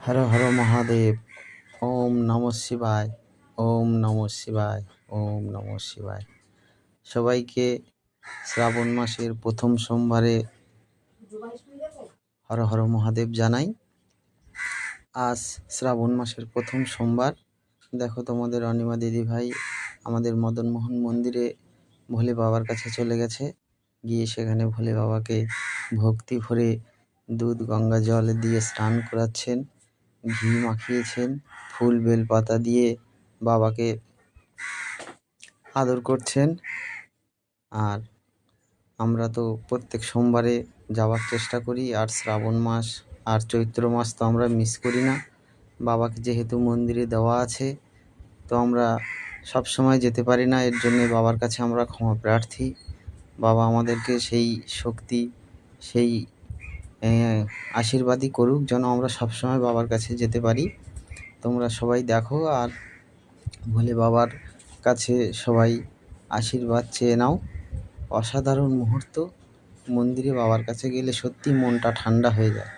হর হর মহাদেব। ওম নমঃ শিবায়। ওম নমঃ শিবায়। ওম নমঃ শিবায়। সবাইকে শ্রাবণ মাসের প্রথম সোমবারে হর হর মহাদেব জানাই। আজ শ্রাবণ মাসের প্রথম সোমবার। দেখো, তোমাদের অনিমা দিদি ভাই আমাদের মদনমোহন মন্দিরে ভোলে বাবার কাছে চলে গেছে। গিয়ে সেখানে ভোলে বাবাকে ভক্তি ভরে দুধ গঙ্গা জল দিয়ে স্নান করাচ্ছেন, ঘি মাখিয়েছেন, ফুল বেলপাতা দিয়ে বাবাকে আদর করছেন। আর আমরা তো প্রত্যেক সোমবারে যাওয়ার চেষ্টা করি, আর শ্রাবণ মাস আর চৈত্র মাস তো আমরা মিস করি না। বাবাকে যেহেতু মন্দিরে দেওয়া আছে, তো আমরা সব সময় যেতে পারি না, এর জন্য বাবার কাছে আমরা ক্ষমা প্রার্থী। বাবা আমাদেরকে সেই শক্তি, সেই আশীর্বাদই করুক যেন আমরা সবসময় বাবার কাছে যেতে পারি। তোমরা সবাই দেখো আর ভোলে বাবার কাছে সবাই আশীর্বাদ চেয়ে নাও। অসাধারণ মুহূর্ত। মন্দিরে বাবার কাছে গেলে সত্যি মনটা ঠান্ডা হয়ে যায়।